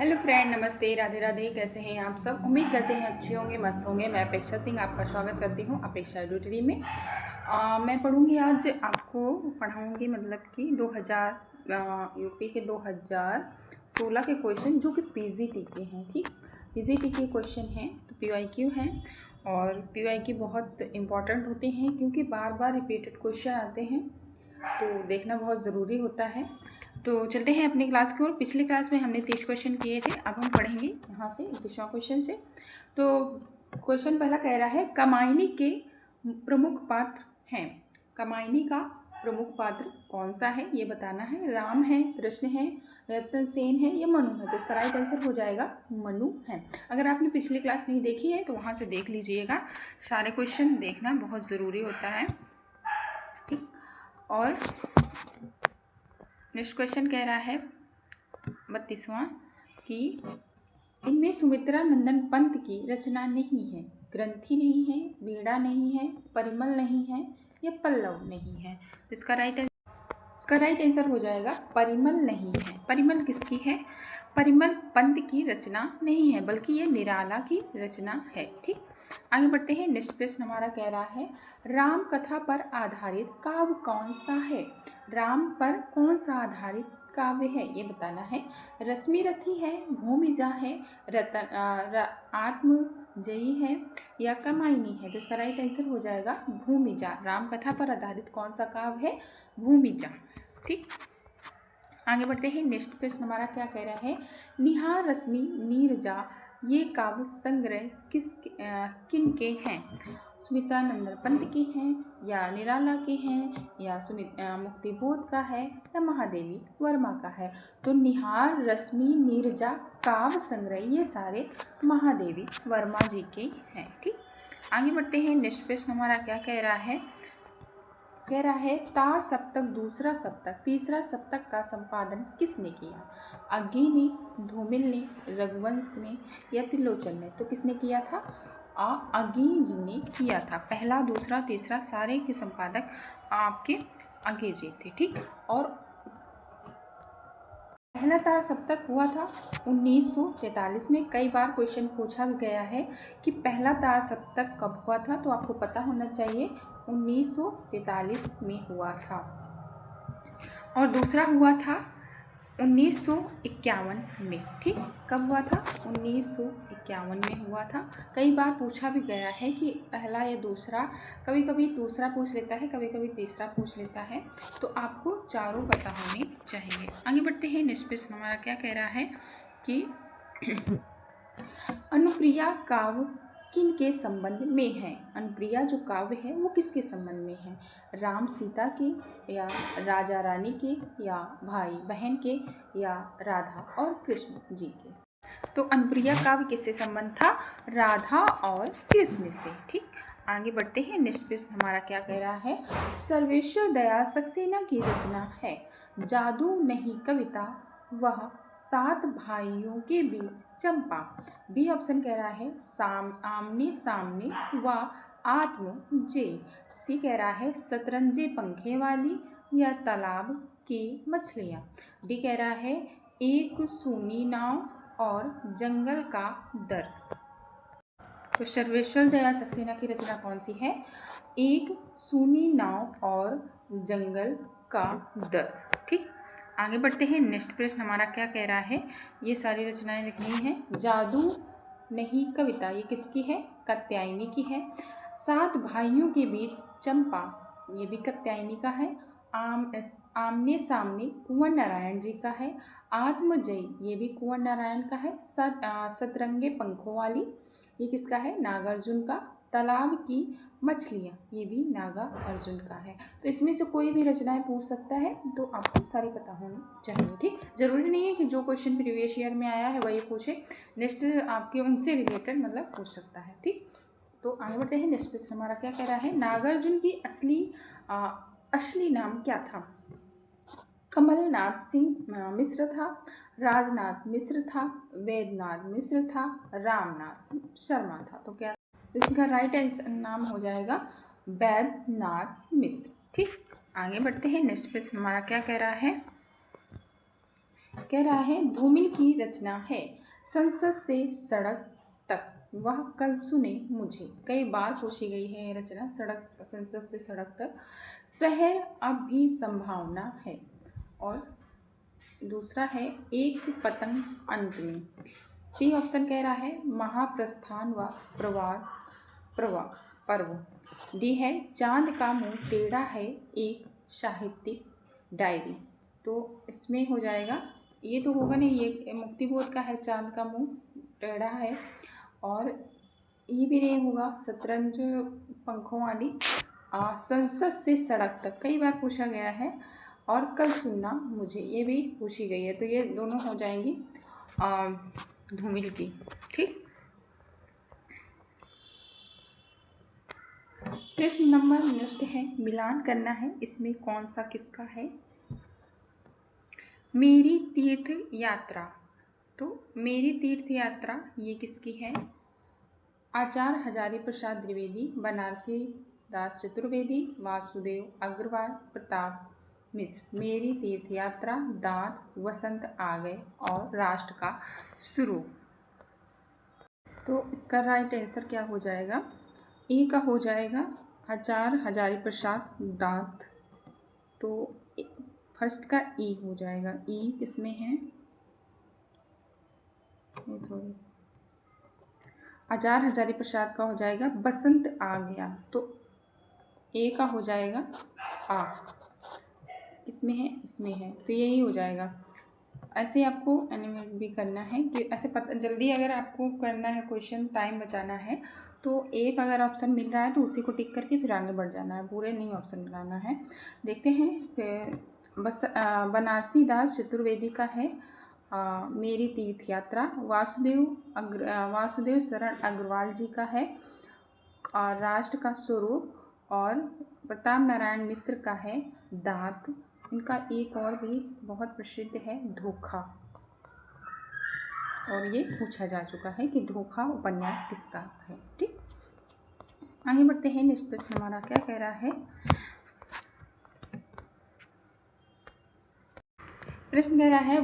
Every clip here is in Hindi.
हेलो फ्रेंड, नमस्ते, राधे राधे। कैसे हैं आप सब? उम्मीद करते हैं अच्छे होंगे, मस्त होंगे। मैं अपेक्षा सिंह आपका स्वागत करती हूँ अपेक्षा एडुटरी में। मैं पढ़ूँगी आज, आपको पढ़ाऊँगी मतलब कि 2000 यूपी के 2016 के क्वेश्चन जो कि पीजीटी के हैं। ठीक, पीजीटी के क्वेश्चन हैं तो पीवाईक्यू हैं, और पीवाईक्यू बहुत इंपॉर्टेंट होते हैं क्योंकि बार बार रिपीटेड क्वेश्चन आते हैं, तो देखना बहुत ज़रूरी होता है। तो चलते हैं अपनी क्लास की ओर। पिछली क्लास में हमने 30 क्वेश्चन किए थे, अब हम पढ़ेंगे यहाँ से 31वां क्वेश्चन से। तो क्वेश्चन पहला कह रहा है, कामायनी के प्रमुख पात्र हैं। कामायनी का प्रमुख पात्र कौन सा है ये बताना है। राम है, कृष्ण है, रतनसेन है या मनु है। तो इसका राइट आंसर हो जाएगा मनु है। अगर आपने पिछली क्लास नहीं देखी है तो वहाँ से देख लीजिएगा। सारे क्वेश्चन देखना बहुत ज़रूरी होता है। ठीक, और नेक्स्ट क्वेश्चन कह रहा है 32वां कि इनमें सुमित्रा नंदन पंत की रचना नहीं है। ग्रंथि नहीं है, बीड़ा नहीं है, परिमल नहीं है या पल्लव नहीं है। तो इसका राइट आंसर हो जाएगा परिमल नहीं है। परिमल किसकी है? परिमल पंत की रचना नहीं है, बल्कि ये निराला की रचना है। ठीक, आगे बढ़ते हैं। नेक्स्ट प्रश्न हमारा कह रहा है, राम कथा पर आधारित काव्य कौन सा है। राम पर कौन सा आधारित काव्य है ये बताना है। रश्मिरथी है, भूमिजा है, आत्मजयी है या कामायनी है। तो इसका राइट आंसर हो जाएगा भूमिजा। राम कथा पर आधारित कौन सा काव्य है? भूमिजा। ठीक, आगे बढ़ते हैं। नेक्स्ट प्रश्न हमारा क्या कह रहा है, निहार रश्मि नीरजा ये काव्य संग्रह किन के हैं। सुमित्रा नंदन पंत के हैं या निराला के हैं या मुक्तिबोध का है या महादेवी वर्मा का है। तो निहार रश्मि नीरजा काव्य संग्रह ये सारे महादेवी वर्मा जी के हैं। ठीक, आगे बढ़ते हैं। नेक्स्ट प्रश्न हमारा क्या कह रहा है, तार सप्तक, दूसरा सप्तक, तीसरा सप्तक का संपादन किसने किया। अग्गी ने, धूमिल ने, रघुवंश ने या त्रिलोचन ने। तो किसने किया था? अग्गी जी ने किया था। पहला, दूसरा, तीसरा सारे के संपादक आपके अग्गी जी थे। ठीक, और पहला तार सप्तक हुआ था 1943 में। कई बार क्वेश्चन पूछा गया है कि पहला तार सप्तक कब हुआ था, तो आपको पता होना चाहिए 1943 में हुआ था। और दूसरा हुआ था 1951 में। ठीक, कब हुआ था? 1951 में हुआ था। कई बार पूछा भी गया है कि पहला या दूसरा, कभी कभी दूसरा पूछ लेता है, कभी कभी तीसरा पूछ लेता है, तो आपको चारों पता होने चाहिए। आगे बढ़ते हैं। नेक्स्ट प्रश्न हमारा क्या कह रहा है कि अनुप्रिया काव्य किन के संबंध में है। अनुप्रिया जो काव्य है वो किसके संबंध में है। राम सीता के या राजा रानी के या भाई बहन के या राधा और कृष्ण जी के। तो अनुप्रिया काव्य किससे संबंध था? राधा और कृष्ण से। ठीक, आगे बढ़ते हैं। नेक्स्ट प्रश्न हमारा क्या कह रहा है, सर्वेश्वर दयाल सक्सेना की रचना है। जादू नहीं कविता, वह 7 भाइयों के बीच चंपा। बी ऑप्शन कह रहा है आमने सामने व आत्मजय। सी कह रहा है शतरंजे पंखे वाली या तालाब की मछलियाँ। डी कह रहा है एक सूनी नाव और जंगल का दर। तो सर्वेश्वर दयाल सक्सेना की रचना कौन सी है? एक सूनी नाव और जंगल का दर। ठीक, आगे बढ़ते हैं। नेक्स्ट प्रश्न हमारा क्या कह रहा है, ये सारी रचनाएं लिखनी है। जादू नहीं कविता ये किसकी है? कात्यायनी की है। 7 भाइयों के बीच चंपा ये भी कात्यायनी का है। आमने सामने कुंवर नारायण जी का है। आत्मजयी ये भी कुंवर नारायण का है। सतरंगे पंखों वाली ये किसका है? नागार्जुन का। तालाब की मछलियाँ ये भी नागा अर्जुन का है। तो इसमें से कोई भी रचनाएं पूछ सकता है, तो आपको सारी पता होनी चाहिए। ठीक, जरूरी नहीं है कि जो क्वेश्चन प्रीवियस ईयर में आया है वही पूछे, नेक्स्ट आपके उनसे रिलेटेड मतलब पूछ सकता है। ठीक, तो आगे बढ़ते हैं। नेक्स्ट प्रश्न हमारा क्या कह रहा है, नागार्जुन की असली नाम क्या था। कमलनाथ सिंह मिश्र था, राजनाथ मिश्र था, वेदनाथ मिश्र था, रामनाथ शर्मा था। तो क्या इसका राइट आंसर नाम हो जाएगा? वैद्यनाथ मिश्र। ठीक, आगे बढ़ते हैं। नेक्स्ट प्रश्न हमारा क्या कह रहा है, कह रहा है धूमिल की रचना है, संसद से सड़क तक वह कल सुने मुझे। कई बार पूछी गई है ये रचना, सड़क, संसद से सड़क तक। शहर अब भी संभावना है। और दूसरा है एक पतंग अंत में। सी ऑप्शन कह रहा है महाप्रस्थान व पर्व। डी है चांद का मुंह टेढ़ा है, एक साहित्यिक डायरी। तो इसमें हो जाएगा, ये तो होगा नहीं, ये मुक्तिबोध का है चांद का मुंह टेढ़ा है, और ये भी नहीं होगा शतरंज पंखों वाली। संसद से सड़क तक कई बार पूछा गया है, और कल सुनना मुझे, ये भी पूछी गई है। तो ये दोनों हो जाएंगी धूमिल की। ठीक, प्रश्न नंबर नेक्स्ट है, मिलान करना है, इसमें कौन सा किसका है। मेरी तीर्थ यात्रा, तो मेरी तीर्थ यात्रा ये किसकी है। आचार्य हजारी प्रसाद द्विवेदी, बनारसी दास चतुर्वेदी, वासुदेव अग्रवाल, प्रताप मिश्र। मेरी तीर्थ यात्रा, दांत, वसंत आ गए और राष्ट्र का शुरू। तो इसका राइट आंसर क्या हो जाएगा, ए का हो जाएगा आचार्य हजारी प्रसाद दांत। तो फर्स्ट का ई हो जाएगा, ई किसमें है, सॉरी, आचार्य हजारी प्रसाद का हो जाएगा बसंत आ गया। तो ए का हो जाएगा आ, इसमें है, इसमें है, तो यही हो जाएगा। ऐसे आपको एनिमेट भी करना है कि ऐसे पता जल्दी अगर आपको करना है क्वेश्चन, टाइम बचाना है, तो एक अगर ऑप्शन मिल रहा है तो उसी को टिक करके फिर आगे बढ़ जाना है, पूरे नहीं ऑप्शन मिलाना है। देखते हैं फिर बस बनारसी दास चतुर्वेदी का है मेरी तीर्थ यात्रा, वासुदेव शरण अग्रवाल जी का है और राष्ट्र का स्वरूप, और प्रताप नारायण मिश्र का है दांत। इनका एक और भी बहुत प्रसिद्ध है धोखा, और ये पूछा जा चुका है कि धोखा उपन्यास किसका है। ठीक, आगे बढ़ते हैं। नेक्स्ट प्रश्न हमारा क्या कह रहा है, प्रश्न कह रहा है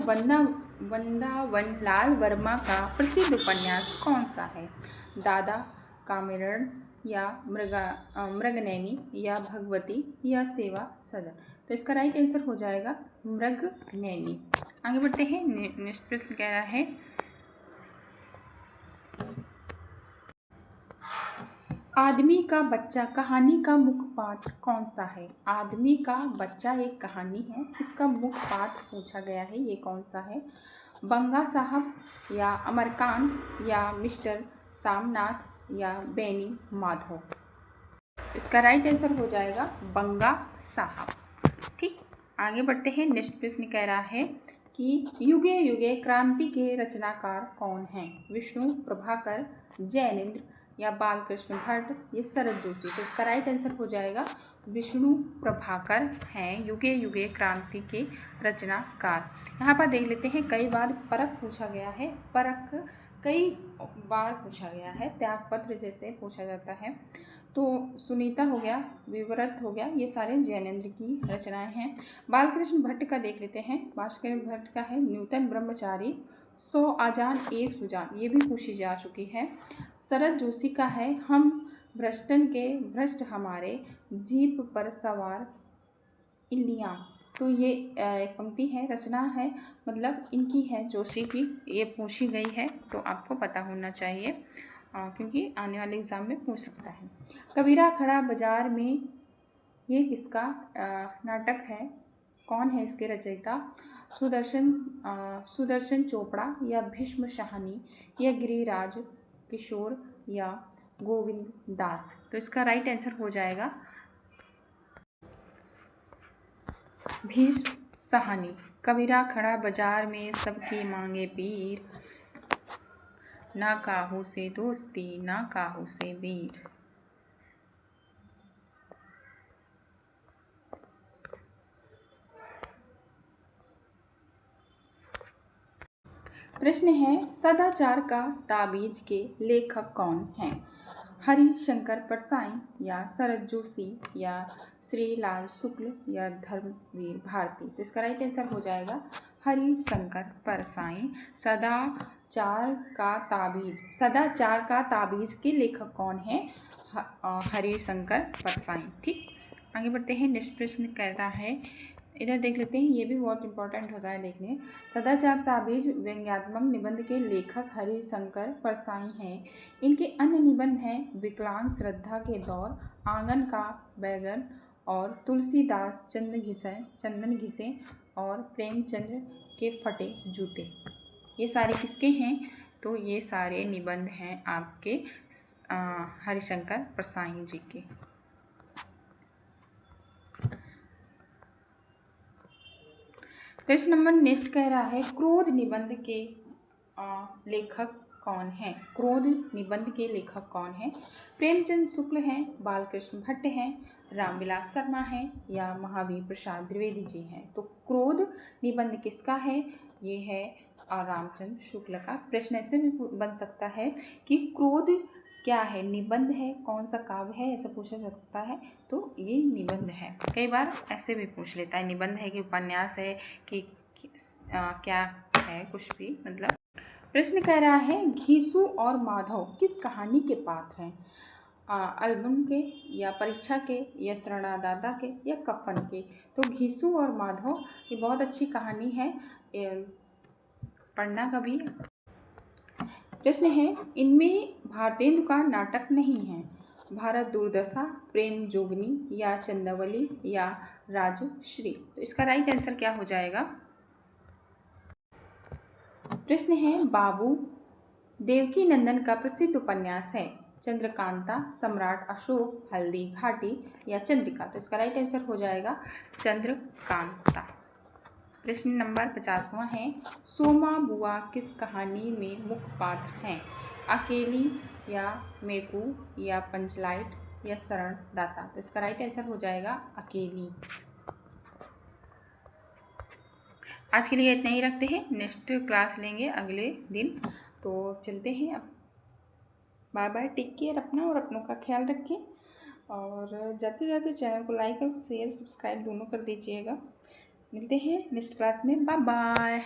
वृंदावन लाल वर्मा का प्रसिद्ध उपन्यास कौन सा है। दादा कामेरण, या मृगनयनी, या भगवती, या सेवा सदन। तो इसका राइट आंसर हो जाएगा मृगनयनी। आगे बढ़ते हैं। नेक्स्ट प्रश्न कह रहा है आदमी का बच्चा कहानी का मुख्य पात्र कौन सा है। आदमी का बच्चा एक कहानी है, इसका मुख्य पात्र पूछा गया है, ये कौन सा है। बंगा साहब, या अमरकांत, या मिस्टर सामनाथ, या बेनी माधव। इसका राइट आंसर हो जाएगा बंगा साहब। ठीक, आगे बढ़ते हैं। नेक्स्ट प्रश्न कह रहा है कि युगे युगे क्रांति के रचनाकार कौन हैं। विष्णु प्रभाकर, जैनेन्द्र, या बालकृष्ण भट्ट, या शरद जोशी। तो इसका राइट आंसर हो जाएगा विष्णु प्रभाकर हैं युगे युगे क्रांति के रचनाकार। यहाँ पर देख लेते हैं, कई बार परख पूछा गया है, परख कई बार पूछा गया है, त्यागपत्र जैसे पूछा जाता है। तो सुनीता हो गया, विवरत हो गया, ये सारे जैनेन्द्र की रचनाएं हैं। बालकृष्ण भट्ट का देख लेते हैं। बालकृष्ण भट्ट का है न्यूतन ब्रह्मचारी, 100 आजान एक सुजान, ये भी पूछी जा चुकी है। शरद जोशी का है हम भ्रष्टन के भ्रष्ट हमारे, जीप पर सवार इलियां। तो ये एक पंक्ति है, रचना है, मतलब इनकी है, जोशी की, ये पूछी गई है, तो आपको पता होना चाहिए क्योंकि आने वाले एग्ज़ाम में पूछ सकता है। कबीरा खड़ा बाजार में, ये किसका नाटक है, कौन है इसके रचयिता। सुदर्शन चोपड़ा, या भीष्म शाहनी, या गिरिराज किशोर, या गोविंद दास। तो इसका राइट आंसर हो जाएगा भीष्म शाहनी। कबीरा खड़ा बाजार में सबकी मांगे पीर, ना काहू से दोस्ती ना काहू से वीर। प्रश्न है सदाचार का ताबीज के लेखक कौन हैं। हरिशंकर परसाई, या शरद जोशी, या श्रीलाल शुक्ल, या धर्मवीर भारती। तो इसका राइट आंसर हो जाएगा हरिशंकर परसाई। सदाचार का ताबीज के लेखक कौन है? हरिशंकर परसाई। ठीक, आगे बढ़ते हैं। नेक्स्ट प्रश्न कहता है, इधर देख लेते हैं, ये भी बहुत इंपॉर्टेंट होता है देखने। सदाचार ताबीज व्यंग्यात्मक निबंध के लेखक हरिशंकर परसाई हैं। इनके अन्य निबंध हैं विकलांग श्रद्धा के दौर, आंगन का बैगन और तुलसीदास चंदन घिसे और प्रेमचंद्र के फटे जूते। ये सारे किसके हैं? तो ये सारे निबंध हैं आपके हरिशंकर परसाई जी के। प्रश्न नंबर नेक्स्ट कह रहा है, क्रोध निबंध के लेखक कौन हैं? क्रोध निबंध के लेखक कौन हैं? प्रेमचंद शुक्ल हैं, बालकृष्ण भट्ट हैं, रामविलास शर्मा हैं या महावीर प्रसाद द्विवेदी जी हैं? तो क्रोध निबंध किसका है? ये है रामचंद्र शुक्ल का। प्रश्न ऐसे भी बन सकता है कि क्रोध क्या है? निबंध है, कौन सा काव्य है, ऐसा पूछा जा सकता है। तो ये निबंध है। कई बार ऐसे भी पूछ लेता है, निबंध है कि उपन्यास है कि क्या है, कुछ भी मतलब। प्रश्न कह रहा है, घीसू और माधव किस कहानी के पात्र हैं? एल्बम के या परीक्षा के या शरणादाता के या कफन के? तो घीसू और माधव ये बहुत अच्छी कहानी है, पढ़ना कभी। प्रश्न है, इनमें भारतेंदु का नाटक नहीं है। भारत दुर्दशा, प्रेम जोगनी या चंद्रावली या राजश्री? तो इसका राइट आंसर क्या हो जाएगा? प्रश्न है, बाबू देवकी नंदन का प्रसिद्ध उपन्यास है चंद्रकांता, सम्राट अशोक, हल्दी घाटी या चंद्रिका? तो इसका राइट आंसर हो जाएगा चंद्रकांता। प्रश्न नंबर 50वां है, सोमा बुआ किस कहानी में मुख्य पात्र हैं? अकेली या मेकू या पंचलाइट या शरणदाता? तो इसका राइट आंसर हो जाएगा अकेली। आज के लिए इतना ही रखते हैं, नेक्स्ट क्लास लेंगे अगले दिन। तो चलते हैं अब, बाय बाय, टेक केयर अपना और अपनों का ख्याल रखें। और जाते जाते चैनल को लाइक और शेयर सब्सक्राइब दोनों कर दीजिएगा। मिलते हैं नेक्स्ट क्लास में, बाय बाय।